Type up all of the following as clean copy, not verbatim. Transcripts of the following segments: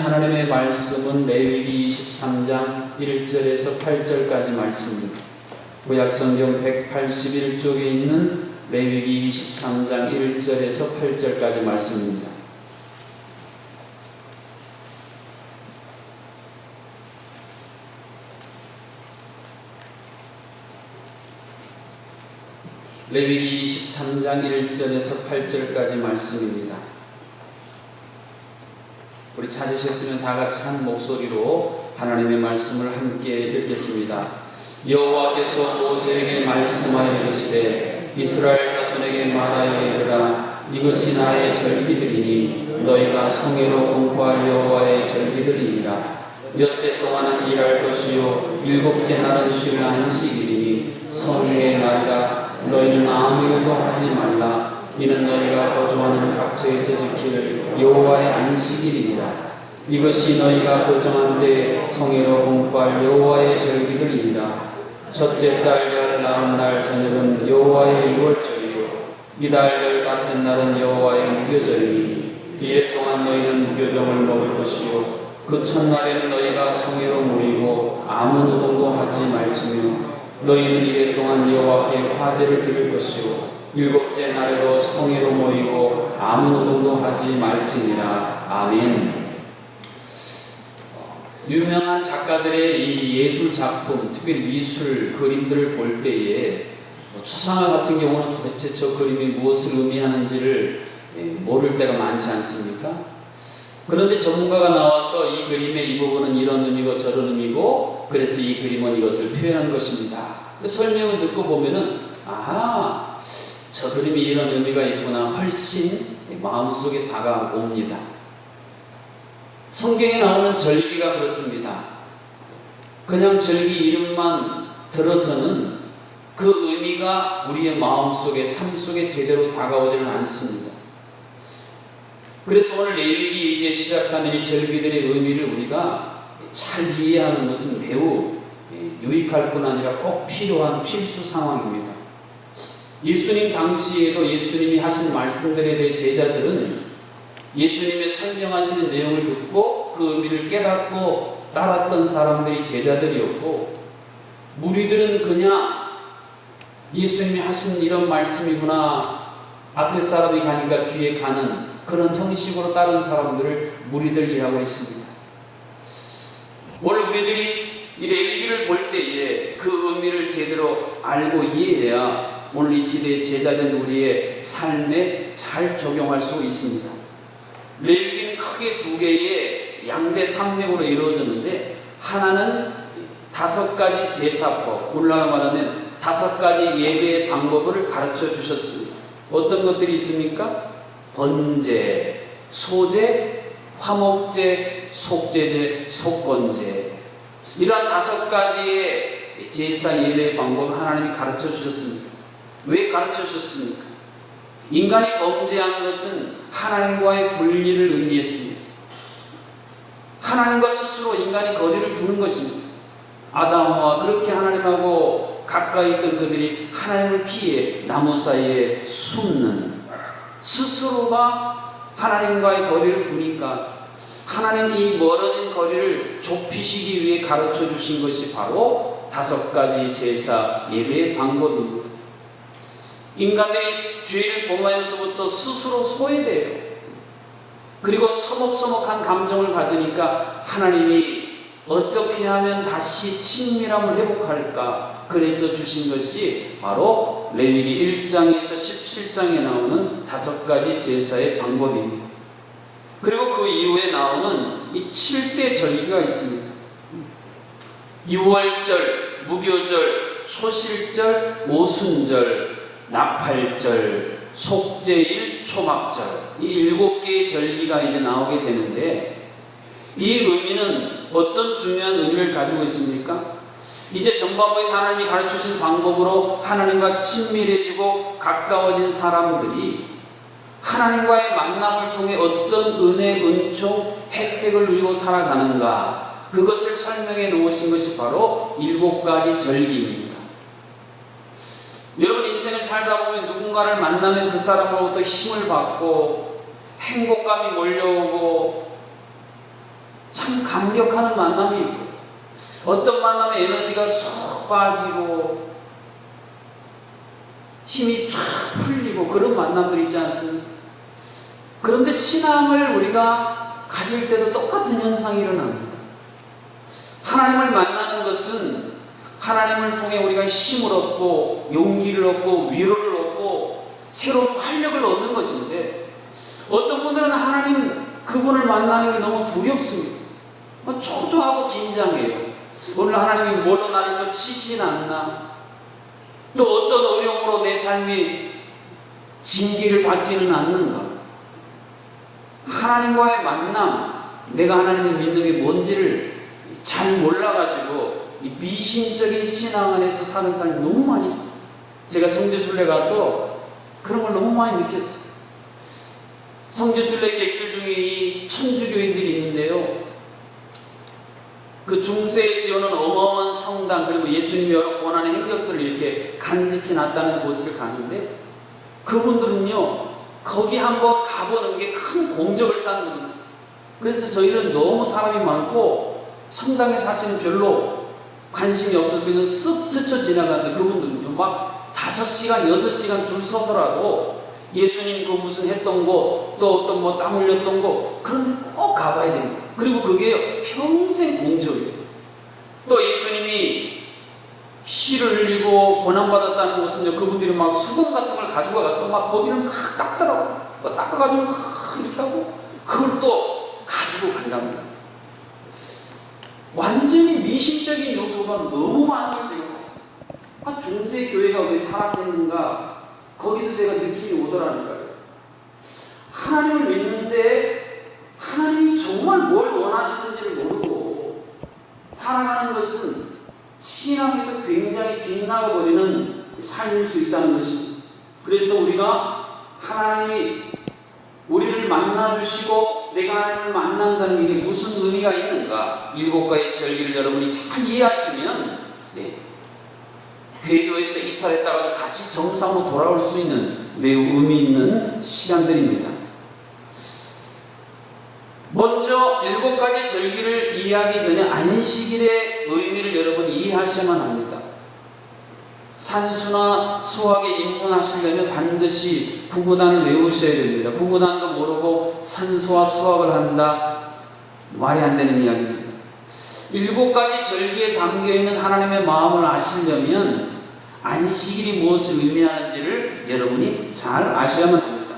하나님의 말씀은 레위기 23장 1절에서 8절까지 말씀입니다. 구약성경 181쪽에 있는 레위기 23장 1절에서 8절까지 말씀입니다. 레위기 23장 1절에서 8절까지 말씀입니다. 우리 찾으셨으면 다 같이 한 목소리로 하나님의 말씀을 함께 읽겠습니다. 여호와께서 모세에게 말씀하여 이르시되 이스라엘 자손에게 말하여 이르라. 이것이 나의 절기들이니 너희가 성회로 공포할 여호와의 절기들이니라. 엿새 동안은 일할 것이요 일곱째 날은 쉴 안식일이니 성회의 날이라. 너희는 아무 일도 하지 말라. 이는 너희가 거주하는 각처에서 지킬 여호와의 안식일이니라. 이것이 너희가 거정한 때 성회로 공포할 여호와의 절기들이니라. 첫째 달 열 나흔 날 저녁은 여호와의 유월절이요 이달 15 날은 여호와의 무교절이니 이래 동안 너희는 무교병을 먹을 것이요 그 첫날에는 너희가 성회로 모이고 아무 노동도 하지 말지며 너희는 이래 동안 여호와께 화제를 드릴 것이요 일곱째 날에도 성회로 모이고 아무 노동도 하지 말지니라. 아멘. 유명한 작가들의 이 예술 작품, 특별히 미술 그림들을 볼 때에 추상화 같은 경우는 도대체 저 그림이 무엇을 의미하는지를 모를 때가 많지 않습니까? 그런데 전문가가 나와서 이 그림의 이 부분은 이런 의미고 저런 의미고 그래서 이 그림은 이것을 표현한 것입니다. 설명을 듣고 보면은 아, 저 그림이 이런 의미가 있구나 훨씬 마음속에 다가옵니다. 성경에 나오는 절기가 그렇습니다. 그냥 절기 이름만 들어서는 그 의미가 우리의 마음속에 삶 속에 제대로 다가오지는 않습니다. 그래서 오늘 레위기 이제 시작하는 이 절기들의 의미를 우리가 잘 이해하는 것은 매우 유익할 뿐 아니라 꼭 필요한 필수 상황입니다. 예수님 당시에도 예수님이 하신 말씀들에 대해 제자들은 예수님의 설명하시는 내용을 듣고 그 의미를 깨닫고 따랐던 사람들이 제자들이었고 무리들은 그냥 예수님이 하신 이런 말씀이구나 앞에 사람이 가니까 뒤에 가는 그런 형식으로 따른 사람들을 무리들이라고 했습니다. 오늘 우리들이 이 레위기를 볼 때에 그 의미를 제대로 알고 이해해야 오늘 이 시대의 제자된 우리의 삶에 잘 적용할 수 있습니다. 레위기는 크게 두 개의 양대 산맥으로 이루어졌는데 하나는 5가지 제사법, 오늘날로 말하면 5가지 예배의 방법을 가르쳐 주셨습니다. 어떤 것들이 있습니까? 번제, 소제, 화목제, 속제제, 속건제 이러한 5가지의 제사 예배의 방법을 하나님이 가르쳐 주셨습니다. 왜 가르쳐 주셨습니까? 인간이 범죄한 것은 하나님과의 분리를 의미했습니다. 하나님과 스스로 인간이 거리를 두는 것입니다. 아담과 그렇게 하나님하고 가까이 있던 그들이 하나님을 피해 나무 사이에 숨는 스스로가 하나님과의 거리를 두니까 하나님이 이 멀어진 거리를 좁히시기 위해 가르쳐 주신 것이 바로 5가지 제사 예배의 방법입니다. 인간들이 죄를 범하면서부터 스스로 소외돼요. 그리고 서먹서먹한 감정을 가지니까 하나님이 어떻게 하면 다시 친밀함을 회복할까 그래서 주신 것이 바로 레위기 1장에서 17장에 나오는 5가지 제사의 방법입니다. 그리고 그 이후에 나오는 이 7대 절기가 있습니다. 유월절, 무교절, 초실절, 오순절, 나팔절, 속죄일, 초막절 이 7개의 절기가 이제 나오게 되는데 이 의미는 어떤 중요한 의미를 가지고 있습니까? 이제 전반부에서 하나님이 가르쳐주신 방법으로 하나님과 친밀해지고 가까워진 사람들이 하나님과의 만남을 통해 어떤 은혜, 은총, 혜택을 누리고 살아가는가 그것을 설명해 놓으신 것이 바로 7가지 절기입니다. 여러분 인생을 살다 보면 누군가를 만나면 그 사람으로부터 힘을 받고 행복감이 몰려오고 참 감격하는 만남이 있고, 어떤 만남에 에너지가 쏙 빠지고 힘이 쫙 풀리고 그런 만남들이 있지 않습니까? 그런데 신앙을 우리가 가질 때도 똑같은 현상이 일어납니다. 하나님을 만나는 것은 하나님을 통해 우리가 힘을 얻고 용기를 얻고 위로를 얻고 새로운 활력을 얻는 것인데, 어떤 분들은 하나님 그분을 만나는 게 너무 두렵습니다. 초조하고 긴장해요. 오늘 하나님이 뭘로 나를 또 치시진 않나, 또 어떤 어려움으로 내 삶이 징계를 받지는 않는가. 하나님과의 만남, 내가 하나님을 믿는 게 뭔지를 잘 몰라가지고 이 미신적인 신앙 안에서 사는 사람이 너무 많이 있어요. 제가 성지순례 가서 그런 걸 너무 많이 느꼈어요. 성지순례 객들 중에 이 천주교인들이 있는데요, 그 중세에 지어놓은 어마어마한 성당, 그리고 예수님이 여러 고난의 행적들을 이렇게 간직해 놨다는 곳을 가는데, 그분들은요 거기 한번 가보는 게 큰 공적을 쌓는 겁니다. 그래서 저희는 너무 사람이 많고 성당에 사실은 별로 관심이 없어서 그냥 쓱 스쳐 지나가는데, 그분들은요 막 5시간, 6시간 줄 서서라도 예수님 그 무슨 했던 거, 또 어떤 뭐 땀 흘렸던 거, 그런 데 꼭 가봐야 됩니다. 그리고 그게 평생 공적이에요. 또 예수님이 피를 흘리고 고난받았다는 것은요, 그분들이 막 수건 같은 걸 가지고 가서 막 거기를 막 닦더라고. 닦아가지고 막 이렇게 하고 그걸 또 가지고 간답니다. 완전히 미신적인 요소가 너무 많은 걸 제가 봤어요. 중세 교회가 왜 타락했는가, 거기서 제가 느낌이 오더라니까요. 하나님을 믿는데 하나님이 정말 뭘 원하시는지를 모르고 살아가는 것은 신앙에서 굉장히 빗나가버리는 삶일 수 있다는 것입니다. 그래서 우리가 하나님이 우리를 만나주시고 내가 하나님을 만난다는 게 무슨 의미가 있는가, 7가지 절기를 여러분이 잘 이해하시면 궤도에서 이탈했다가도 다시 정상으로 돌아올 수 있는 매우 의미 있는 시간들입니다. 먼저 7가지 절기를 이해하기 전에 안식일의 의미를 여러분이 이해하셔야만 합니다. 산수나 수학에 입문하시려면 반드시 구구단을 외우셔야 됩니다. 구구단도 모르고 산수와 수학을 한다, 말이 안 되는 이야기입니다. 7가지 절기에 담겨있는 하나님의 마음을 아시려면 안식일이 무엇을 의미하는지를 여러분이 잘 아셔야만 합니다.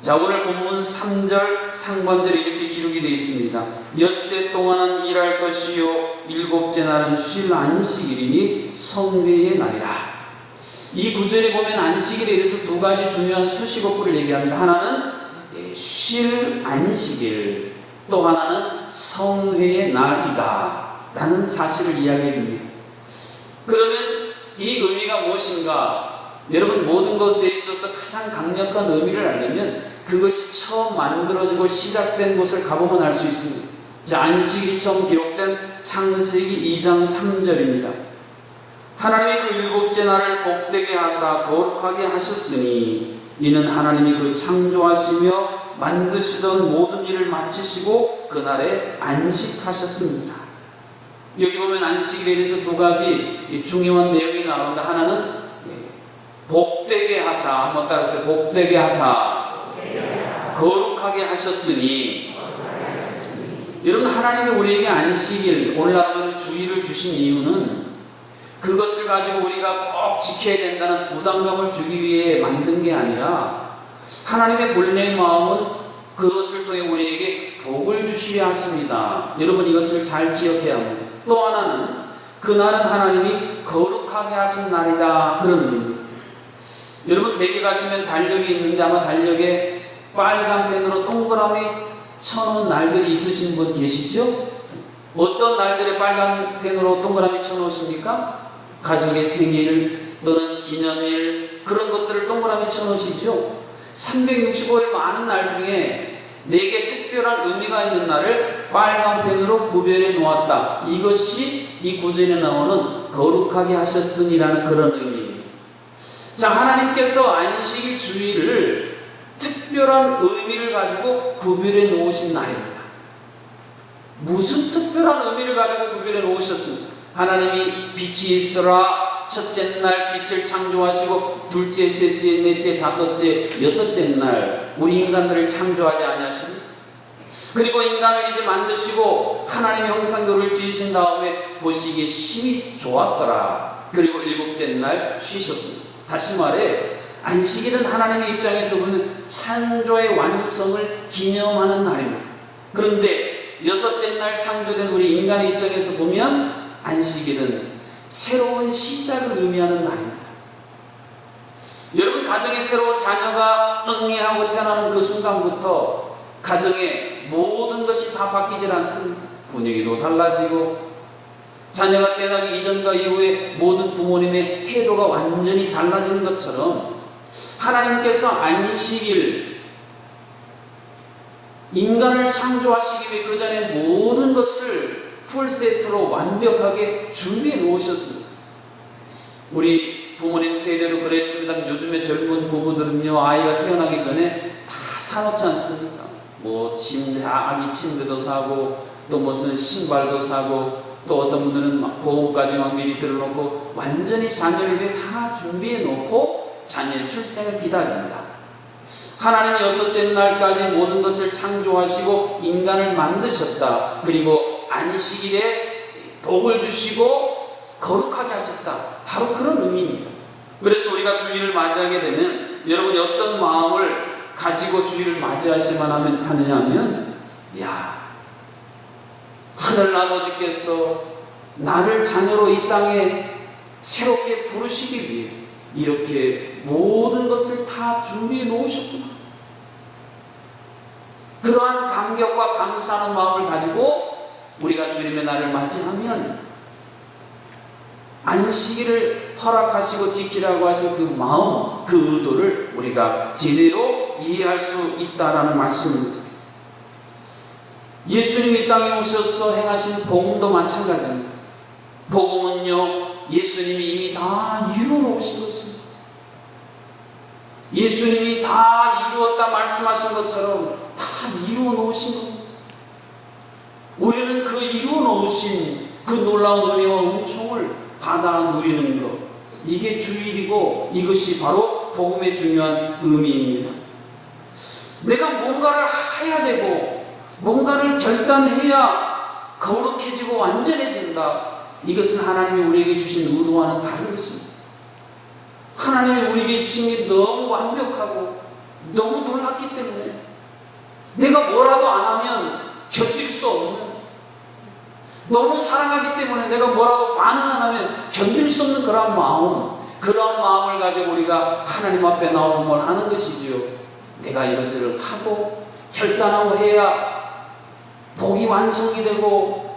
자, 오늘 본문 3절 상반절에 이렇게 기록이 되어 있습니다. 엿새 동안은 일할 것이요 7째 날은 쉴 안식일이니 성회의 날이라. 이 구절에 보면 안식일에 대해서 2가지 중요한 수식어구를 얘기합니다. 하나는 쉴 안식일, 또 하나는 성회의 날이다 라는 사실을 이야기해 줍니다. 그러면 이 의미가 무엇인가? 여러분, 모든 것에 있어서 가장 강력한 의미를 알려면 그것이 처음 만들어지고 시작된 곳을 가보면 알 수 있습니다. 자, 안식일이 처음 기록된 창세기 2장 3절입니다. 하나님이 그 7째 날을 복되게 하사 거룩하게 하셨으니 이는 하나님이 그 창조하시며 만드시던 모든 일을 마치시고 그날에 안식하셨습니다. 여기 보면 안식일에 대해서 2가지 중요한 내용이 나오는데, 하나는 복되게 하사, 한번 따라하세요. 복되게 하사, 거룩하게 하셨으니. 여러분, 하나님이 우리에게 안식일, 오늘날은 주일을 주신 이유는 그것을 가지고 우리가 꼭 지켜야 된다는 부담감을 주기 위해 만든 게 아니라, 하나님의 본래의 마음은 그것을 통해 우리에게 복을 주시려 하십니다. 여러분, 이것을 잘 기억해야 합니다. 또 하나는 그날은 하나님이 거룩하게 하신 날이다, 그런 의미입니다. 여러분, 댁에 가시면 달력이 있는데 아마 달력에 빨간 펜으로 동그라미 쳐놓은 날들이 있으신 분 계시죠? 어떤 날들에 빨간 펜으로 동그라미 쳐놓으십니까? 가족의 생일 또는 기념일, 그런 것들을 동그라미 쳐놓으시죠? 365일 많은 날 중에 4개 특별한 의미가 있는 날을 빨간 펜으로 구별해 놓았다. 이것이 이 구절에 나오는 거룩하게 하셨으니라는 그런 의미입니다. 자, 하나님께서 안식일 주일을 특별한 의미를 가지고 구별해 놓으신 날입니다. 무슨 특별한 의미를 가지고 구별해 놓으셨습니까? 하나님이 빛이 있으라 첫째 날 빛을 창조하시고 둘째, 셋째, 넷째, 다섯째, 여섯째 날 우리 인간들을 창조하지 아니하십니까? 그리고 인간을 이제 만드시고 하나님의 형상대로 지으신 다음에 보시기에 심히 좋았더라. 그리고 일곱째 날 쉬셨습니다. 다시 말해 안식일은 하나님의 입장에서 보면 창조의 완성을 기념하는 날입니다. 그런데 여섯째 날 창조된 우리 인간의 입장에서 보면 안식일은 새로운 시작을 의미하는 날입니다. 여러분 가정에 새로운 자녀가 응애하고 태어나는 그 순간부터 가정의 모든 것이 다 바뀌질 않습니다. 분위기도 달라지고 자녀가 태어나기 이전과 이후에 모든 부모님의 태도가 완전히 달라지는 것처럼 하나님께서 안식일 인간을 창조하시기 위해 그 전에 모든 것을 풀세트로 완벽하게 준비해 놓으셨습니다. 우리 부모님 세대도 그랬습니다. 요즘에 젊은 부부들은요 아이가 태어나기 전에 다 사놓지 않습니까? 뭐 침대, 아기 침대도 사고 또 무슨 신발도 사고 또 어떤 분들은 막 보험까지 막 미리 들어놓고 완전히 자녀를 위해 다 준비해 놓고 자녀의 출생을 기다립니다. 하나님은 여섯째 날까지 모든 것을 창조하시고 인간을 만드셨다. 그리고 안식일에 복을 주시고 거룩하게 하셨다. 바로 그런 의미입니다. 그래서 우리가 주일을 맞이하게 되면 여러분이 어떤 마음을 가지고 주일을 맞이하시만 하느냐 하면 하늘 아버지께서 나를 자녀로 이 땅에 새롭게 부르시기 위해 이렇게 모든 것을 다 준비해 놓으셨구나. 그러한 감격과 감사하는 마음을 가지고 우리가 주님의 날을 맞이하면 안식일을 허락하시고 지키라고 하신 그 마음, 그 의도를 우리가 제대로 이해할 수 있다라는 말씀입니다. 예수님이 이 땅에 오셔서 행하신 복음도 마찬가지입니다. 복음은요 예수님이 이미 다 이루어 놓으신 것입니다. 예수님이 다 이루었다 말씀하신 것처럼 다 이루어 놓으신 겁니다. 우리는 그 이루어 놓으신 그 놀라운 은혜와 은총을 받아 누리는 것, 이게 주일이고 이것이 바로 복음의 중요한 의미입니다. 내가 뭔가를 해야 되고 뭔가를 결단해야 거룩해지고 완전해진다. 이것은 하나님이 우리에게 주신 의도와는 다른 것입니다. 하나님이 우리에게 주신 게 너무 완벽하고 너무 놀랍기 때문에 내가 뭐라도 안 하면 견딜 수 없는, 너무 사랑하기 때문에 내가 뭐라도 반응 안 하면 견딜 수 없는 그런 마음을 가지고 우리가 하나님 앞에 나와서 뭘 하는 것이지요. 내가 이것을 하고 결단하고 해야 복이 완성이 되고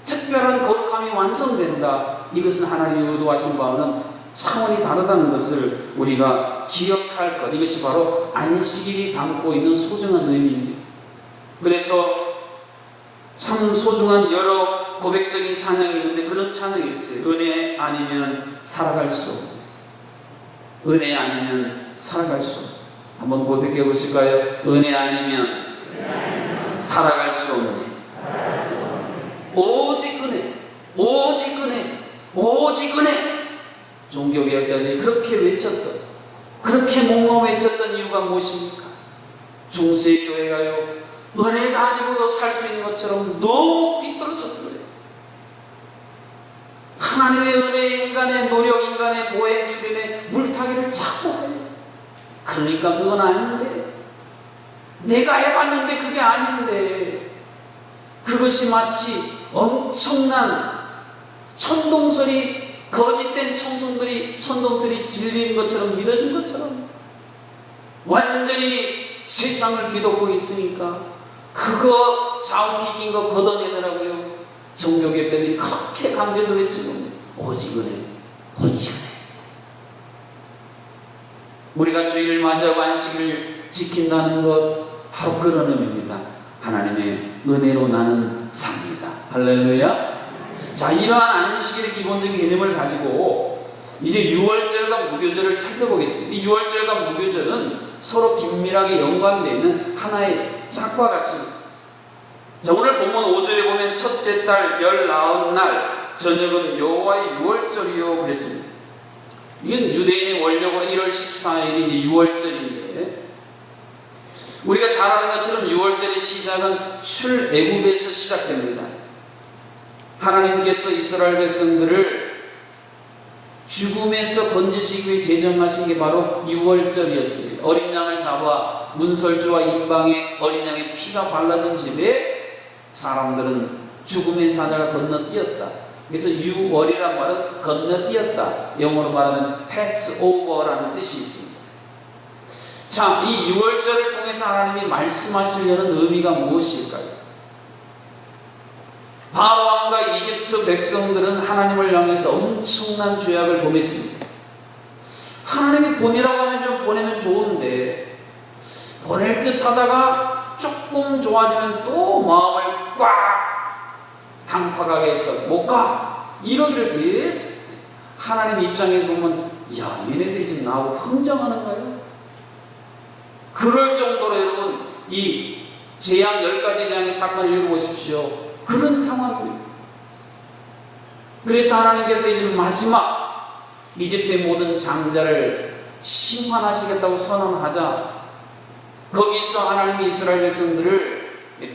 특별한 거룩함이 완성된다. 이것은 하나님의 의도하신 바와는 차원이 다르다는 것을 우리가 기억할 것, 이것이 바로 안식일이 담고 있는 소중한 의미입니다. 그래서 참 소중한 여러 고백적인 찬양이 있는데 그런 찬양이 있어요. 은혜 아니면 살아갈 수 없는, 은혜 아니면 살아갈 수 없는. 한번 고백해 보실까요? 은혜 아니면 살아갈 수 없는, 오직 은혜, 오직 은혜, 오직 은혜. 종교개혁자들이 그렇게 외쳤던, 그렇게 목마 외쳤던 이유가 무엇입니까? 중세 교회가요 은혜 가지고도 살 수 있는 것처럼 너무 삐뚤어져서 그래요. 하나님의 은혜, 인간의 노력, 인간의 고행, 수련의 물타기를 자꾸 해요. 그러니까 그건 아닌데, 내가 해봤는데 그게 아닌데, 그것이 마치 엄청난 천동설이, 거짓된 천동설이 진리인 것처럼 믿어진 것처럼 완전히 세상을 뒤덮고 있으니까 그거 자욱이 낀 거 걷어내느라고요 종교개혁자들이 그렇게 강조해서 외치는 오직 은혜, 오직 은혜. 우리가 주일을 맞이하고 안식을 지킨다는 것, 바로 그런 의미입니다. 하나님의 은혜로 나는 삽니다. 할렐루야. 자, 이러한 안식일의 기본적인 개념을 가지고 이제 유월절과 무교절을 살펴보겠습니다. 이 유월절과 무교절은 서로 긴밀하게 연관되어 있는 하나의 짝과 같습니다. 자, 오늘 본문 5절에 보면 첫째 달 19날 저녁은 여호와의 유월절이요 그랬습니다. 이건 유대인의 원력으로 1월 14일이 유월절인데, 우리가 잘 아는 것처럼 유월절의 시작은 출애굽에서 시작됩니다. 하나님께서 이스라엘 백성들을 죽음에서 건지시기 위해 제정하신 게 바로 유월절이었습니다. 어린 양을 잡아 문설주와 임방에 어린 양의 피가 발라진 집에 사람들은 죽음의 사자가 건너뛰었다. 그래서 유월이란 말은 건너뛰었다. 영어로 말하면 패스오버라는 뜻이 있습니다. 자, 이 유월절을 통해서 하나님이 말씀하시려는 의미가 무엇일까요? 바로왕과 이집트 백성들은 하나님을 향해서 엄청난 죄악을 범했습니다. 하나님이 보내라고 하면 좀 보내면 좋은데, 보낼 듯 하다가 조금 좋아지면 또 마음을 꽉 강팍하게 해서 못 가, 이러기를 계속. 하나님 입장에서 보면, 야, 얘네들이 지금 나하고 흥정하는가요? 그럴 정도로 여러분, 이 재앙 10가지 재앙의 사건을 읽어보십시오. 그런 상황입니다. 그래서 하나님께서 이제 마지막 이집트의 모든 장자를 심판하시겠다고 선언하자, 거기서 하나님이 이스라엘 백성들을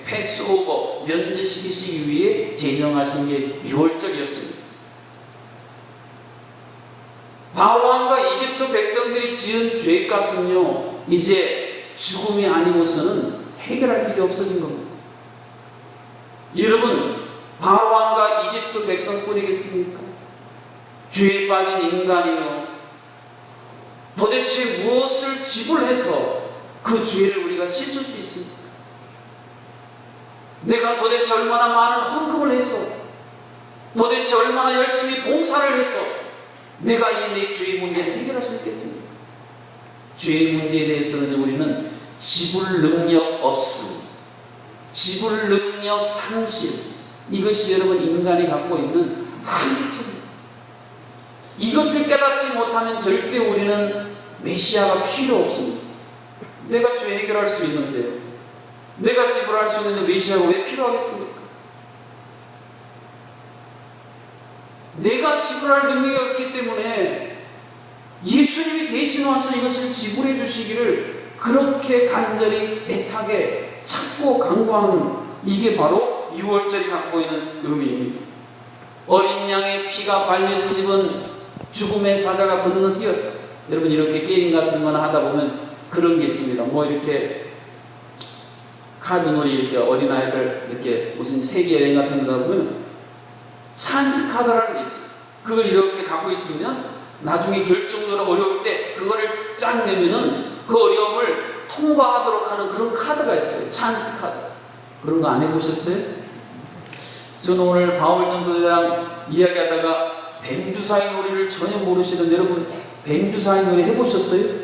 패스오버, 면제시키시기 위해 제정하신 게 유월절이었습니다. 바로왕과 이집트 백성들이 지은 죄값은요, 이제 죽음이 아니고서는 해결할 길이 없어진 겁니다. 여러분, 바로왕과 이집트 백성뿐이겠습니까? 죄에 빠진 인간이요, 도대체 무엇을 지불해서 그 죄를 우리가 씻을 수 있습니까? 내가 도대체 얼마나 많은 헌금을 해서, 도대체 얼마나 열심히 봉사를 해서 내가 이 내 죄의 문제를 해결할 수 있겠습니까? 죄의 문제에 대해서는 우리는 지불 능력 없음, 지불 능력 상실, 이것이 여러분 인간이 갖고 있는 한계점입니다. 이것을 깨닫지 못하면 절대 우리는 메시아가 필요 없습니다. 내가 죄 해결할 수 있는데요, 내가 지불할 수 있는데 메시아가 왜 필요하겠습니까? 내가 지불할 능력이 없기 때문에 예수님이 대신 와서 이것을 지불해 주시기를 그렇게 간절히 애타게 찾고 간구하는, 이게 바로 유월절이 갖고 있는 의미입니다. 어린 양의 피가 발려진 집은 죽음의 사자가 건너뛰었다. 여러분, 이렇게 게임 같은 거나 하다 보면 그런 게 있습니다. 뭐 이렇게 카드놀이, 이렇게 어린아이들 이렇게 무슨 세계 여행 같은 거 보면 찬스 카드라는 게 있어요. 그걸 이렇게 갖고 있으면 나중에 결정적으로 어려울 때 그거를 짠 내면은 그 어려움을 통과하도록 하는 그런 카드가 있어요. 찬스 카드. 그런 거 안 해보셨어요? 저는 오늘 바울 전도대랑 이야기하다가 뱀주사위 놀이를 전혀 모르시던 여러분, 뱀주사위 놀이 해보셨어요?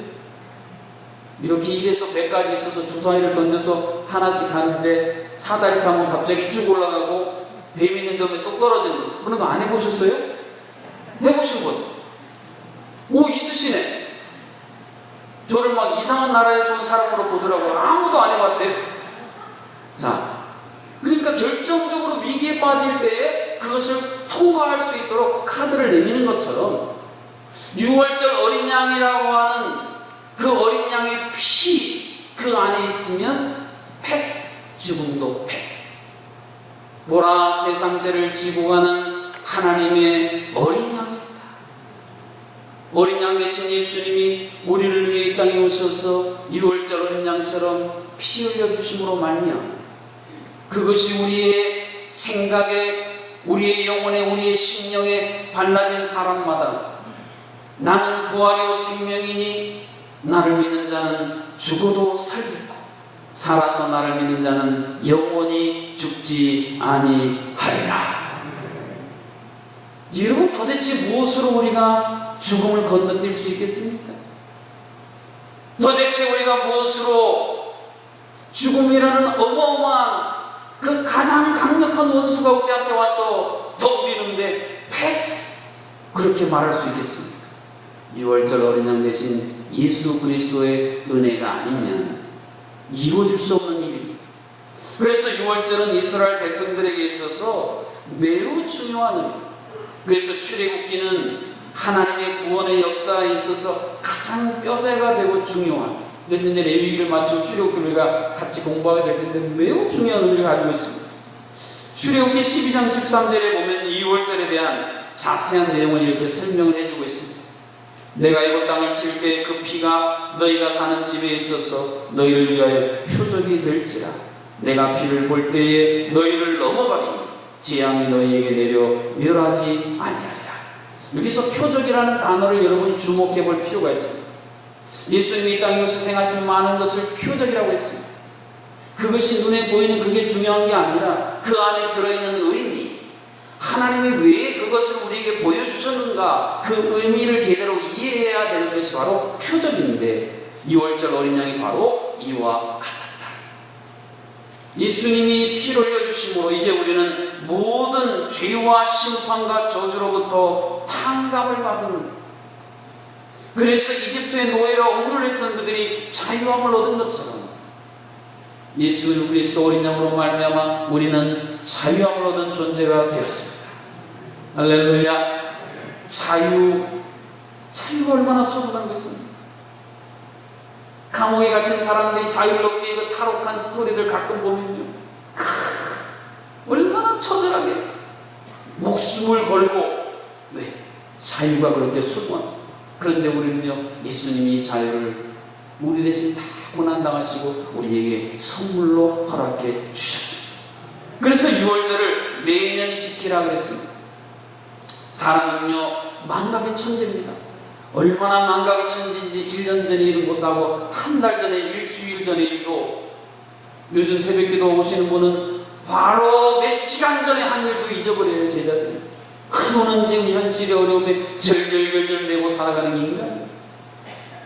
이렇게 입에서 배까지 있어서 주사위를 던져서 하나씩 가는데 사다리 타면 갑자기 쭉 올라가고 뱀 있는 데면 뚝 떨어지는 거, 그런 거 안 해보셨어요? 해보신 분? 오, 있으시네. 저를 막 이상한 나라에서 온 사람으로 보더라고요. 아무도 안 해봤대요. 자, 그러니까 결정적으로 위기에 빠질 때에 그것을 통과할 수 있도록 카드를 내미는 것처럼, 유월절 어린 양이라고 하는 그 어린 양의 피, 그 안에 있으면 패스, 죽음도 패스. 보라, 세상 죄를 지고 가는 하나님의 어린 양이다. 어린 양 대신 예수님이 우리를 위해 이 땅에 오셔서 유월절 어린 양처럼 피 흘려 주심으로 말미암아 그것이 우리의 생각에, 우리의 영혼에, 우리의 심령에 발라진 사람마다 나는 부활이요 생명이니 나를 믿는 자는 죽어도 살겠고 살아서 나를 믿는 자는 영원히 죽지 아니하리라. 여러분, 도대체 무엇으로 우리가 죽음을 건너뛸 수 있겠습니까? 도대체 우리가 무엇으로 죽음이라는 어마어마한 그 가장 강력한 원수가 우리한테 와서 덤비는데 패스, 그렇게 말할 수 있겠습니까? 유월절 어린 양 대신 예수 그리스도의 은혜가 아니면 이루어질 수 없는 일입니다. 그래서 유월절은 이스라엘 백성들에게 있어서 매우 중요한 의미. 그래서 출애굽기는 하나님의 구원의 역사에 있어서 가장 뼈대가 되고 중요한, 그래서 이제 레위기를 마치고 출애굽기를 우리가 같이 공부하게 될 텐데 매우 중요한 의미를 가지고 있습니다. 출애굽기 12장 13절에 보면 이 유월절에 대한 자세한 내용을 이렇게 설명을 해주고 있습니다. 내가 이곳 땅을 칠 때 그 피가 너희가 사는 집에 있어서 너희를 위하여 표적이 될지라. 내가 피를 볼 때에 너희를 넘어가리니 재앙이 너희에게 내려 멸하지 아니하리라. 여기서 표적이라는 단어를 여러분이 주목해 볼 필요가 있습니다. 예수님이 이 땅에서 행하신 많은 것을 표적이라고 했습니다. 그것이 눈에 보이는 그게 중요한 게 아니라 그 안에 들어있는 의미, 하나님이 왜 그것을 우리에게 보여주셨는가, 그 의미를 제대로 이해해야 되는 것이 바로 표적인데, 유월절 어린 양이 바로 이와 같았다. 예수님이 피를 흘려주심으로 이제 우리는 모든 죄와 심판과 저주로부터 탕감을 받은, 그래서 이집트의 노예로 억눌렸던 그들이 자유함을 얻은 것처럼 예수 그리스도 어린 양으로 말미암아 우리는 자유함을 얻은 존재가 되었습니다. 할렐루야. 자유가 얼마나 소중한 것입니까? 감옥에 갇힌 사람들이 자유롭게 그 탈옥한 스토리들 가끔 보면요, 얼마나 처절하게 목숨을 걸고, 왜? 자유가 그렇게 소중한. 그런데 우리는요, 예수님이 자유를 우리 대신 다 고난당하시고 우리에게 선물로 허락해 주셨습니다. 그래서 유월절을 매년 지키라 그랬습니다. 사람은요, 망각의 천재입니다. 얼마나 망각의 천재인지 1년 전에 일은 못하고 한 달 전에, 일주일 전에 일도, 요즘 새벽기도 오시는 분은 바로 몇 시간 전에 한 일도 잊어버려요. 제자들이 그러는 지금 현실의 어려움에 절절절절 매고 살아가는 인간이에요.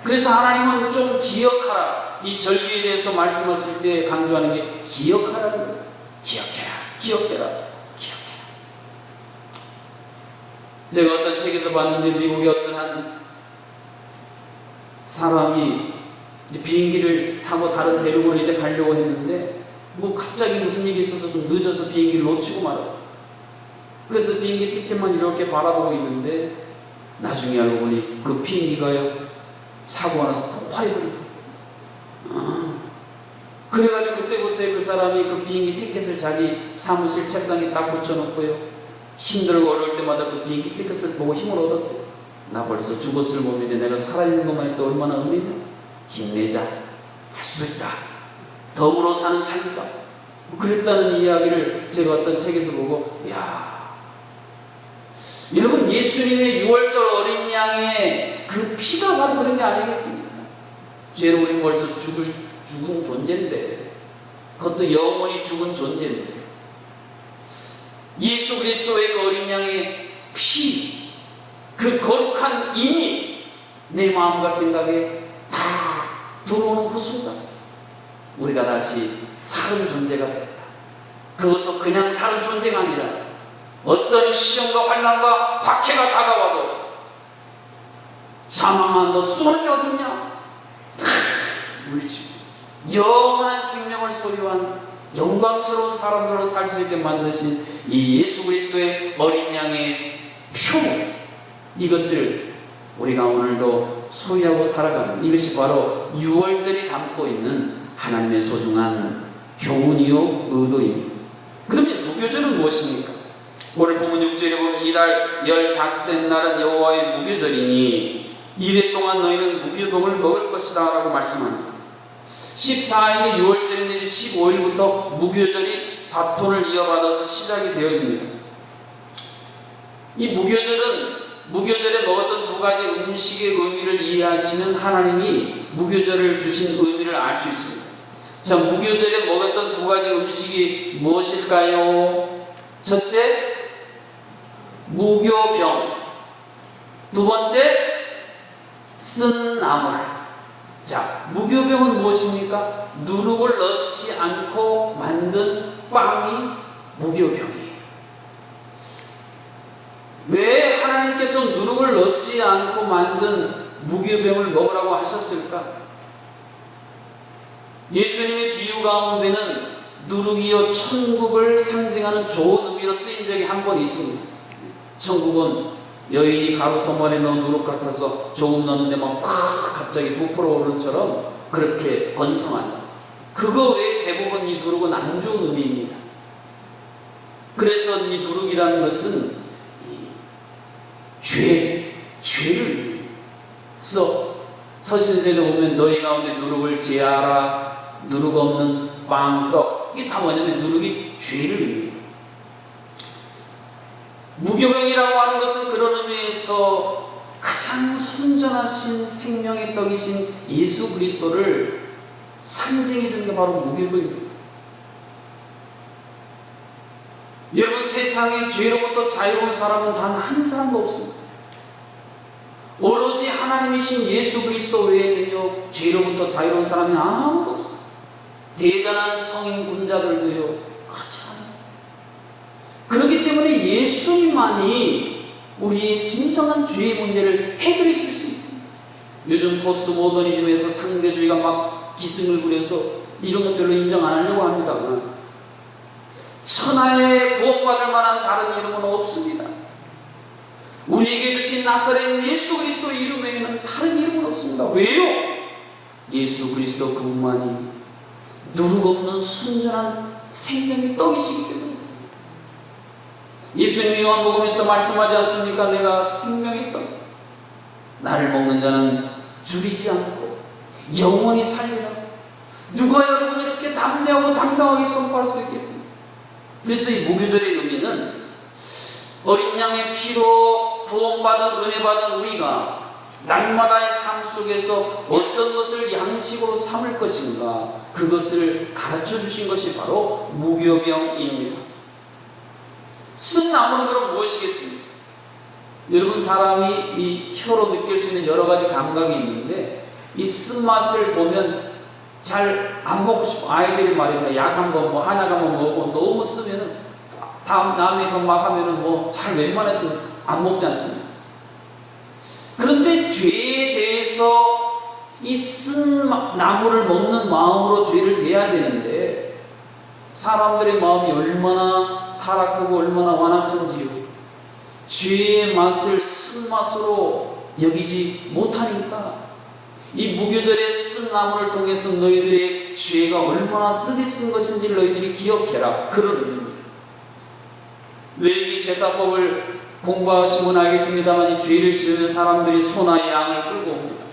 그래서 하나님은 좀 기억하라, 이 절기에 대해서 말씀하실 때 강조하는 게 기억하라는 거예요. 기억해라. 제가 어떤 책에서 봤는데, 미국의 어떤 한 사람이 이제 비행기를 타고 다른 대륙으로 이제 가려고 했는데, 뭐 갑자기 무슨 일이 있어서 좀 늦어서 비행기를 놓치고 말았어. 그래서 비행기 티켓만 이렇게 바라보고 있는데, 나중에 알고 보니 그 비행기가요, 사고가 나서 폭파해버리고. 그래가지고 그때부터 그 사람이 그 비행기 티켓을 자기 사무실 책상에 딱 붙여놓고요, 힘들고 어려울 때마다 그 비행기 티켓을 보고 힘을 얻었대. 나 벌써 죽었을 몸인데 내가 살아있는 것만 해도 얼마나 은혜냐. 힘내자, 할 수 있다, 덤으로 사는 삶이다, 그랬다는 이야기를 제가 어떤 책에서 보고, 여러분, 예수님의 유월절 어린 양의 그 피가 바로 그런 게 아니겠습니까? 죄로 우리 벌써 죽은 존재인데, 그것도 영원히 죽은 존재인데, 예수 그리스도의 그 어린 양의 피, 그 거룩한 인이 내 마음과 생각에 다 들어오는 그 순간 우리가 다시 사는 존재가 됐다. 그것도 그냥 사는 존재가 아니라 어떤 시험과 환난과 박해가 다가와도 사망한 너 쏘는 게 어딨냐, 물리치고 영원한 생명을 소유한 영광스러운 사람들로 살 수 있게 만드신 이 예수 그리스도의 어린 양의 표, 이것을 우리가 오늘도 소유하고 살아가는, 이것이 바로 유월절이 담고 있는 하나님의 소중한 교훈이요 의도입니다. 그러면 무교절은 무엇입니까? 오늘 본문 6절에 보면 이달 15째 날은 여호와의 무교절이니 이래 동안 너희는 무교동을 먹을 것이다 라고 말씀합니다. 14일이 6월절인데 15일부터 무교절이 바톤을 이어받아서 시작이 되어집니다. 이 무교절에 먹었던 두 가지 음식의 의미를 이해하시는 하나님이 무교절을 주신 의미를 알 수 있습니다. 자, 무교절에 먹었던 두 가지 음식이 무엇일까요? 첫째, 무교병. 두 번째, 쓴 나물. 자, 무교병은 무엇입니까? 누룩을 넣지 않고 만든 빵이 무교병이에요. 왜 하나님께서 누룩을 넣지 않고 만든 무교병을 먹으라고 하셨을까? 예수님의 비유 가운데는 누룩이요 천국을 상징하는 좋은 의미로 쓰인 적이 한 번 있습니다. 천국은 여인이 가루 소만에 넣은 누룩 같아서 조금 넣는데 막 갑자기 부풀어 오르는 처럼 그렇게 번성한다. 그거 외에 대부분 이 누룩은 안 좋은 의미입니다. 그래서 이 누룩이라는 것은 죄를 그래서 서신서에도 보면 너희 가운데 누룩을 제하라, 누룩 없는 빵, 떡, 이게 다 뭐냐면 누룩이 죄를 의미해요. 무교병이라고 하는 것은 그런 의미에서 가장 순전하신 생명의 떡이신 예수 그리스도를 상징해 주는 게 바로 무교병입니다. 여러분, 세상에 죄로부터 자유로운 사람은 단 한 사람도 없습니다. 오로지 하나님이신 예수 그리스도 외에는요 죄로부터 자유로운 사람이 아무도 없어요. 대단한 성인 군자들도요 그렇지 않아요. 그렇기 때문에 예수님만이 우리의 진정한 죄의 문제를 해결해 줄 수 있습니다. 요즘 포스트 모더니즘에서 상대주의가 막 기승을 부려서 이런 것 별로 인정 안 하려고 합니다만 천하에 구원받을 만한 다른 이름은 없습니다. 우리에게 주신 나사렛 예수 그리스도의 이름 외에는 다른 이름은 없습니다. 왜요? 예수 그리스도 그분만이 누룩 없는 순전한 생명의 떡이시기 때문에. 예수님이 요한복음에서 말씀하지 않습니까? 내가 생명의 떡, 나를 먹는 자는 줄이지 않고 영원히 살리라. 누가 여러분을 이렇게 담대하고 당당하게 선포할 수 있겠습니까? 그래서 이 무교절의 의미는 어린 양의 피로 구원받은 은혜받은 우리가 날마다의 삶 속에서 어떤 것을 양식으로 삼을 것인가, 그것을 가르쳐 주신 것이 바로 무교병입니다. 쓴 나무는 그럼 무엇이겠습니까? 여러분, 사람이 이 혀로 느낄 수 있는 여러 가지 감각이 있는데 이 쓴맛을 보면 잘 안 먹고 싶어. 아이들이 말입니다. 약 한 번 하나 가면 먹고 너무 쓰면은 다음 남의 것 막 하면은 잘 웬만해서 안 먹지 않습니까? 그런데 죄에 대해서 이 쓴 나무를 먹는 마음으로 죄를 내야 되는데 사람들의 마음이 얼마나 타락하고 얼마나 완악한지요. 죄의 맛을 쓴맛으로 여기지 못하니까 이 무교절의 쓴 나무를 통해서 너희들의 죄가 얼마나 쓰디쓴 것인지 너희들이 기억해라, 그런 의미입니다. 레위기 제사법을 공부하시면 알겠습니다만 이 죄를 지으면 사람들이 소나 양을 끌고 옵니다.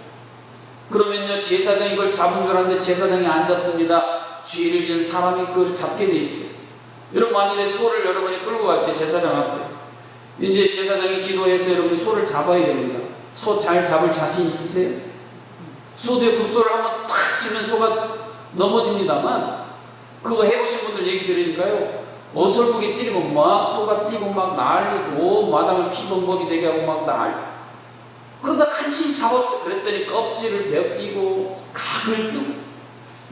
그러면요 제사장이 이걸 잡은 줄 알았는데 제사장이 안 잡습니다. 죄를 지은 사람이 그걸 잡게 돼 있어요. 여러분, 만일에 소를 여러분이 끌고 갔어요, 제사장 앞에. 이제 제사장이 기도해서 여러분이 소를 잡아야 됩니다. 소 잘 잡을 자신 있으세요? 소도에 급소를 한번 탁 치면 소가 넘어집니다만, 그거 해보신 분들 얘기 들으니까요 어설프게 찌르면 막 소가 뛰고 막 난리고 마당을 피범벅이 되게 하고 막 난리. 그러다 간신히 잡았어요. 그랬더니 껍질을 벗기고 각을 뜨고,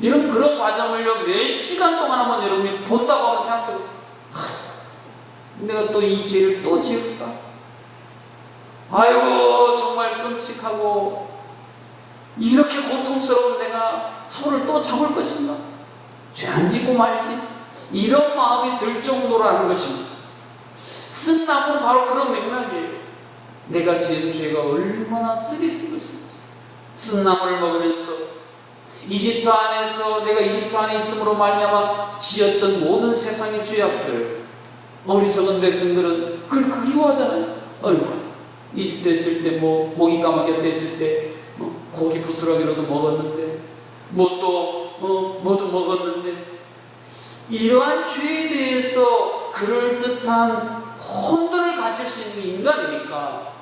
이런 그런 과정을요 몇 시간 동안 한번 여러분이 본다고 한번 생각해보세요. 내가 또 이 죄를 또 지을까? 아이고 정말 끔찍하고, 이렇게 고통스러운 내가 소를 또 잡을 것인가? 죄 안 짓고 말지? 이런 마음이 들 정도라는 것입니다. 쓴 나무는 바로 그런 맥락이에요. 내가 지은 죄가 얼마나 쓰디쓴 것인지. 쓴 나무를 먹으면서 이집트 안에서 내가 이집트 안에 있음으로 말미암아 지었던 모든 세상의 죄악들, 어리석은 백성들은 그걸 그리워하잖아요. 어이구, 이집트에 있을 때 고기 까마귀 있을 때 고기 부스러기로도 먹었는데 뭐도 먹었는데, 이러한 죄에 대해서 그럴듯한 혼돈을 가질 수 있는 인간이니까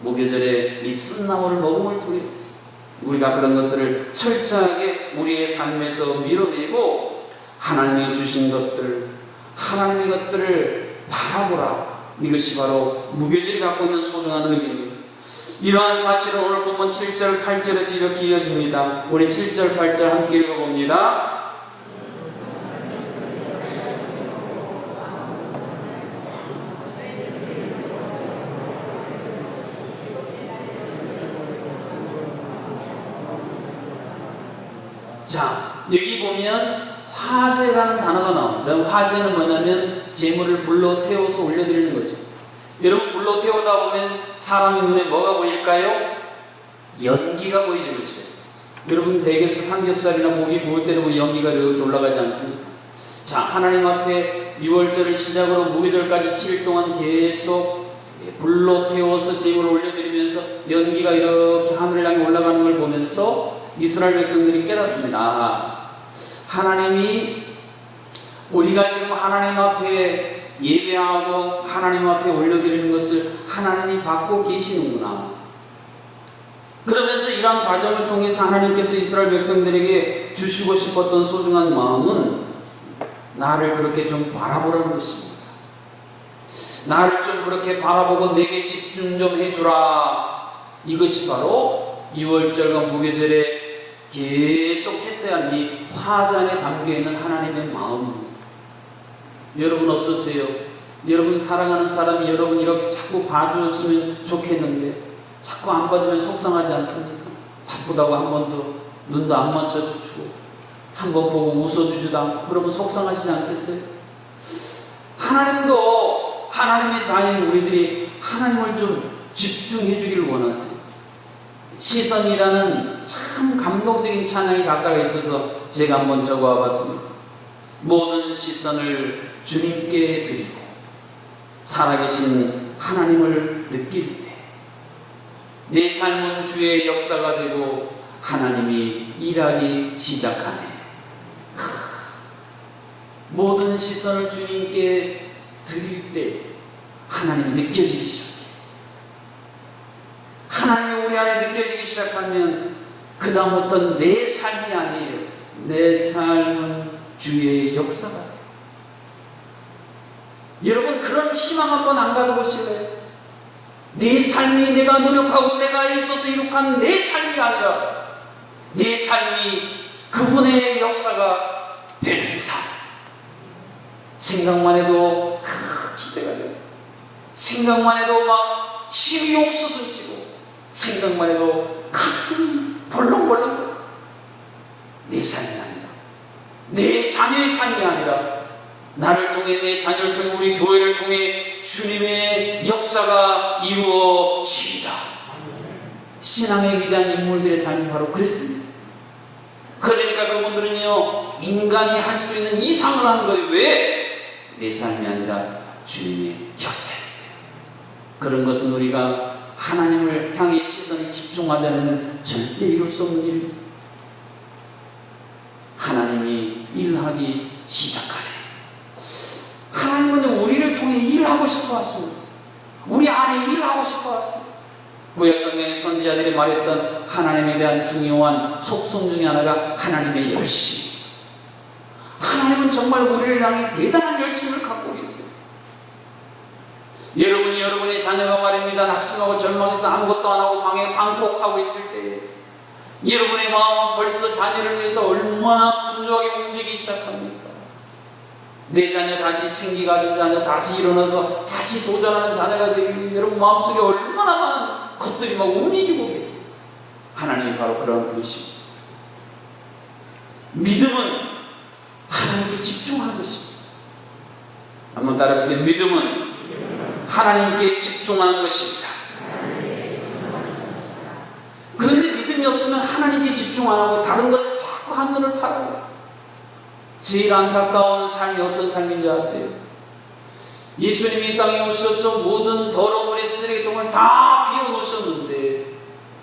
무교절에 이 쓴나무를 먹음을 통해서 우리가 그런 것들을 철저하게 우리의 삶에서 밀어내고 하나님이 주신 것들, 하나님의 것들을 바라보라. 이것이 바로 무교절이 갖고 있는 소중한 의미입니다. 이러한 사실은 오늘 본문 7절 8절에서 이렇게 이어집니다. 우리 7절 8절 함께 읽어봅니다. 자, 여기 보면 화제라는 단어가 나옵니다. 화제는 뭐냐면 재물을 불러 태워서 올려드리는 거죠. 여러분, 불러 태우다 보면 사람의 눈에 뭐가 보일까요? 연기가 보이죠. 그렇죠? 여러분, 댁에서 삼겹살이나 고기 구울 때도 보면 연기가 이렇게 올라가지 않습니까? 자, 하나님 앞에 6월절을 시작으로 무교절까지 7일 동안 계속 불로 태워서 재물을 올려드리면서 연기가 이렇게 하늘을 향해 올라가는 걸 보면서 이스라엘 백성들이 깨닫습니다. 아, 하나님이 우리가 지금 하나님 앞에 예배하고 하나님 앞에 올려드리는 것을 하나님이 받고 계시는구나. 그러면서 이러한 과정을 통해서 하나님께서 이스라엘 백성들에게 주시고 싶었던 소중한 마음은 나를 그렇게 좀 바라보라는 것입니다. 나를 좀 그렇게 바라보고 내게 집중 좀 해주라. 이것이 바로 6월절과 무교절에 계속 했어야 하는 이 화자 안에 담겨있는 하나님의 마음입니다. 여러분 어떠세요? 여러분 사랑하는 사람이 여러분 이렇게 자꾸 봐주었으면 좋겠는데 자꾸 안 봐주면 속상하지 않습니까? 바쁘다고 한 번도 눈도 안 맞춰주고 한 번 보고 웃어주지도 않고 그러면 속상하시지 않겠어요? 하나님도 하나님의 자녀인 우리들이 하나님을 좀 집중해 주기를 원하세요. 시선이라는 참 감동적인 찬양의 가사가 있어서 제가 한번 적어와 봤습니다. 모든 시선을 주님께 드리고 살아계신 하나님을 느낄 때 내 삶은 주의 역사가 되고 하나님이 일하기 시작하네. 모든 시선을 주님께 드릴 때 하나님이 느껴지기 시작해. 하나님이 우리 안에 느껴지기 시작하면 그 다음부터는 내 삶이 아니에요. 내 삶은 주의 역사가 돼요. 여러분 그런 희망 한번 안 가져보실래요? 내 삶이 내가 노력하고 내가 있어서 이룩한 내 삶이 아니라 내 삶이 그분의 역사가 되는 삶. 생각만 해도 기대가 돼요. 생각만 해도 막 심이 옥수수 치고 생각만 해도 가슴이 벌렁벌렁. 내 삶이 아니라 내 자녀의 삶이 아니라 나를 통해 내 자녀를 통해 우리 교회를 통해 주님의 역사가 이루어지리다. 신앙의 위대한 인물들의 삶이 바로 그랬습니다. 그러니까 그분들은요 인간이 할 수 있는 이상을 하는 거예요. 왜? 내 삶이 아니라 주님의 역사이기 때문에. 그런 것은 우리가 하나님을 향해 시선을 집중하지 않으면 절대 이룰 수 없는 일입니다. 하나님이 일하기 시작하네. 하나님은 우리를 통해 일하고 싶어 하십니다. 우리 안에 일하고 싶어 하십니다. 구약성경의 선지자들이 말했던 하나님에 대한 중요한 속성 중에 하나가 하나님의 열심. 하나님은 정말 우리를 향해 대단한 열심을 갖고 계세요. 여러분이 여러분의 자녀가 말입니다. 낙심하고 절망해서 아무것도 안 하고 방에 방콕하고 있을 때 여러분의 마음은 벌써 자녀를 위해서 얼마나 분주하게 움직이기 시작합니까? 내 자녀 다시 생기 가진 자녀 다시 일어나서 다시 도전하는 자녀가 되기 위해 여러분 마음속에 얼마나 많은 것들이 막 움직이고 계세요. 하나님이 바로 그런 분이십니다. 믿음은 하나님께 집중하는 것입니다. 한번 따라해보세요. 믿음은 하나님께 집중하는 것입니다. 그런데 믿음이 없으면 하나님께 집중 안 하고 다른 것에 자꾸 한눈을 팔아요. 제일 안타까운 삶이 어떤 삶인지 아세요? 예수님이 이 땅에 오셔서 모든 더러운 쓰레기통을 다 비워놓으셨는데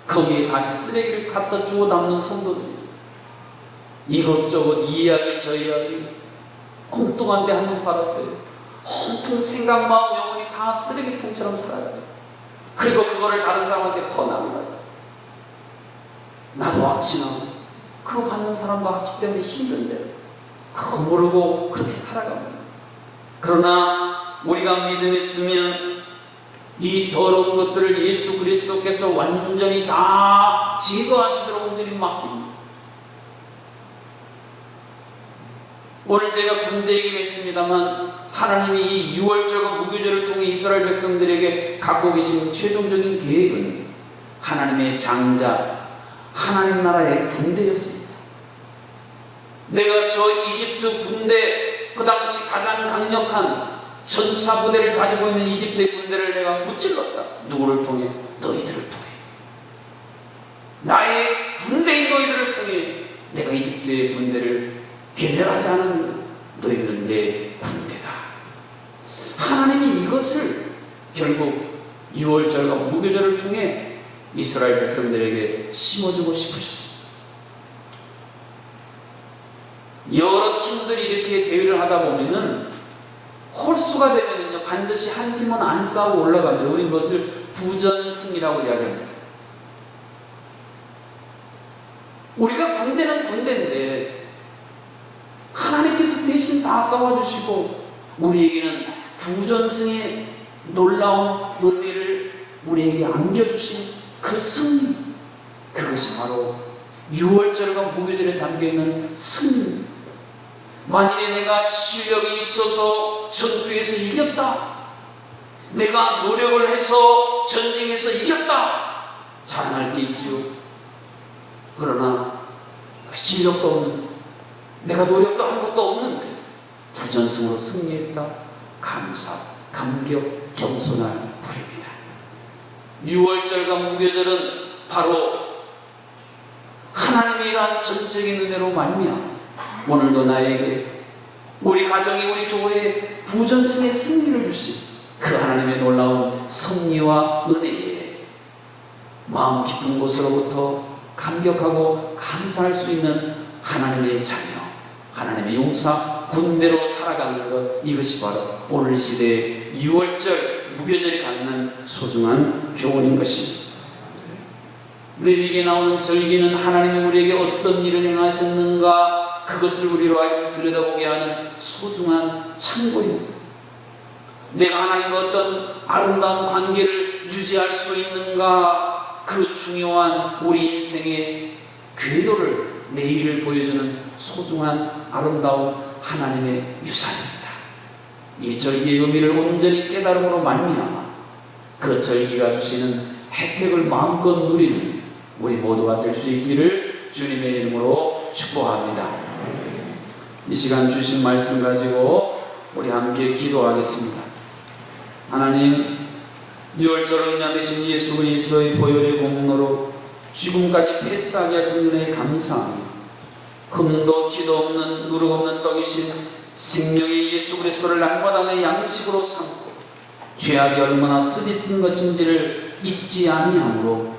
거기에 다시 쓰레기를 갖다 주워 담는 성도들, 이것저것 이 이야기 저 이야기 엉뚱한데 한눈 팔았어요. 온통 생각, 마음, 영혼이 다 쓰레기통처럼 살아요. 그리고 그거를 다른 사람한테 퍼나가요. 나도 악취나고 그거 받는 사람도 악취 때문에 힘든데 그거 모르고 그렇게 살아갑니다. 그러나 우리가 믿음이 있으면 이 더러운 것들을 예수 그리스도께서 완전히 다 제거하시도록 우리들이 맡깁니다. 오늘 제가 군대 얘기를 했습니다만 하나님이 이 6월절과 무교절을 통해 이스라엘 백성들에게 갖고 계신 최종적인 계획은 하나님의 장자, 하나님 나라의 군대였습니다. 내가 저 이집트 군대, 그 당시 가장 강력한 전차 부대를 가지고 있는 이집트의 군대를 내가 무찔렀다. 누구를 통해? 너희들을 통해. 나의 군대인 너희들을 통해 내가 이집트의 군대를 괴멸하지 않았느냐. 너희들은 내 군대다. 하나님이 이것을 결국 유월절과 무교절을 통해 이스라엘 백성들에게 심어주고 싶으셨습니다. 여러 팀들이 이렇게 대회를 하다 보면은 홀수가 되면은요, 반드시 한 팀은 안 싸우고 올라갑니다. 우린 그것을 부전승이라고 이야기합니다. 우리가 군대는 군대인데 하나님께서 대신 다 싸워주시고 우리에게는 부전승의 놀라운 은혜를 우리에게 안겨주신 그 승리, 그것이 바로 유월절과 무교절에 담겨있는 승리. 만일에 내가 실력이 있어서 전투에서 이겼다, 내가 노력을 해서 전쟁에서 이겼다, 자랑할 때 있지요. 그러나 실력도 없는, 내가 노력도 한 것도 없는데 부전승으로 승리했다, 감사, 감격, 겸손할 부릅니다. 유월절과 무교절은 바로 하나님의 이러한 전적인 은혜로 말미암아 오늘도 나에게, 우리 가정에, 우리 교회에 부전승의 승리를 주신 그 하나님의 놀라운 섭리와 은혜에 마음 깊은 곳으로부터 감격하고 감사할 수 있는 하나님의 자녀, 하나님의 용사, 군대로 살아가는 것, 이것이 바로 오늘 시대의 유월절, 무교절이 갖는 소중한 교훈인 것입니다. 레위기에 나오는 절기는 하나님이 우리에게 어떤 일을 행하셨는가, 그것을 우리로 하여금 들여다보게 하는 소중한 참고입니다. 내가 하나님과 어떤 아름다운 관계를 유지할 수 있는가, 그 중요한 우리 인생의 궤도를, 내일을 보여주는 소중한 아름다운 하나님의 유산입니다. 이 절기의 의미를 온전히 깨달음으로 말미암아 그 절기가 주시는 혜택을 마음껏 누리는 우리 모두가 될 수 있기를 주님의 이름으로 축복합니다. 이 시간 주신 말씀 가지고 우리 함께 기도하겠습니다. 하나님, 유월절로 인하되신 예수 그리스도의 보혈의 공로로 지금까지 패스하게 하신 은혜에 감사합니다. 흠도 티도 없는 누룩 없는 떡이신 생명의 예수 그리스도를 날마다 내 양식으로 삼고 죄악이 얼마나 쓰디쓴 것인지를 잊지 아니하므로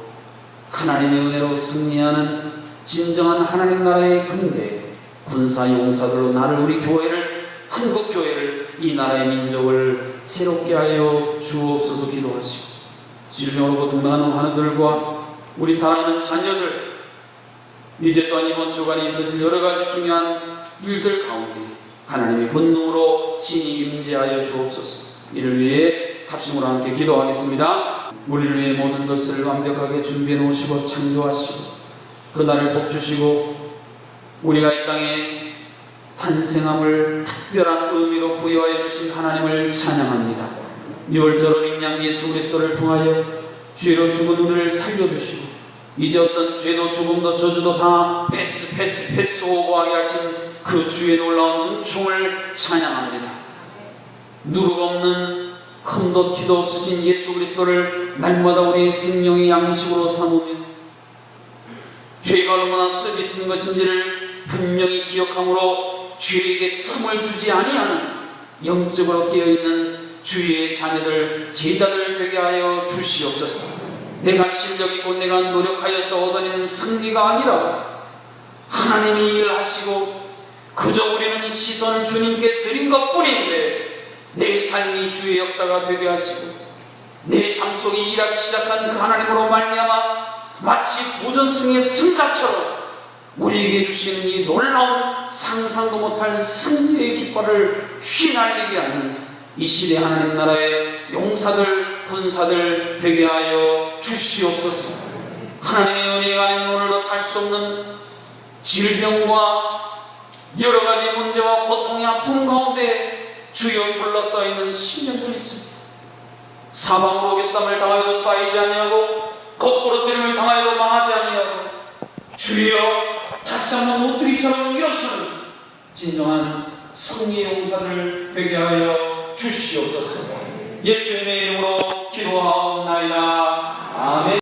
하나님의 은혜로 승리하는 진정한 하나님 나라의 군대, 군사 용사들로 나를, 우리 교회를, 한국 교회를, 이 나라의 민족을 새롭게 하여 주옵소서. 기도하시고 질병으로 고통당하는 환우들과 우리 사랑하는 자녀들, 이제 또한 이번 주간에 있어질 여러 가지 중요한 일들 가운데 하나님의 권능으로 친히 임재하여 주옵소서. 이를 위해 합심으로 함께 기도하겠습니다. 우리를 위해 모든 것을 완벽하게 준비해 놓으시고 창조하시고 그날을 복주시고 우리가 이 땅에 탄생함을 특별한 의미로 부여하여 주신 하나님을 찬양합니다. 유월절 어린 양 예수 그리스도를 통하여 죄로 죽은 우리를 살려주시고 이제 어떤 죄도 죽음도 저주도 다 패스 오버하게 하신 그 주의 놀라운 은총을 찬양합니다. 누룩 없는 흠도 티도 없으신 예수 그리스도를 날마다 우리의 생명의 양식으로 삼으며 죄가 얼마나 쓰디쓴 것인지를 분명히 기억함으로 죄에게 틈을 주지 아니하는 영적으로 깨어있는 주의 자녀들, 제자들 되게 하여 주시옵소서. 내가 실력 있고 내가 노력하여서 얻어내는 승리가 아니라 하나님이 일하시고 그저 우리는 시선을 주님께 드린 것 뿐인데 내 삶이 주의 역사가 되게 하시고 내 삶 속에 일하기 시작한 그 하나님으로 말미암아 마치 부전승의 승자처럼 우리에게 주시는 이 놀라운 상상도 못할 승리의 깃발을 휘날리게 하는 이 시대 하나님 나라의 용사들, 군사들 되게 하여 주시옵소서. 하나님의 은혜가 아니면 오늘도 살 수 없는 질병과 여러 가지 문제와 고통의 아픔 가운데 주여 둘러싸이는 심령들이 있습니다. 사방으로 오개쌈을 당하여도 쌓이지 아니하고 거꾸로 뜨림을 당하여도 망하지 아니하고 주여 다시 한번 옷들이처럼 일어서는 진정한 승리의 용사들 되게 하여 주시옵소서. 예수님의 이름으로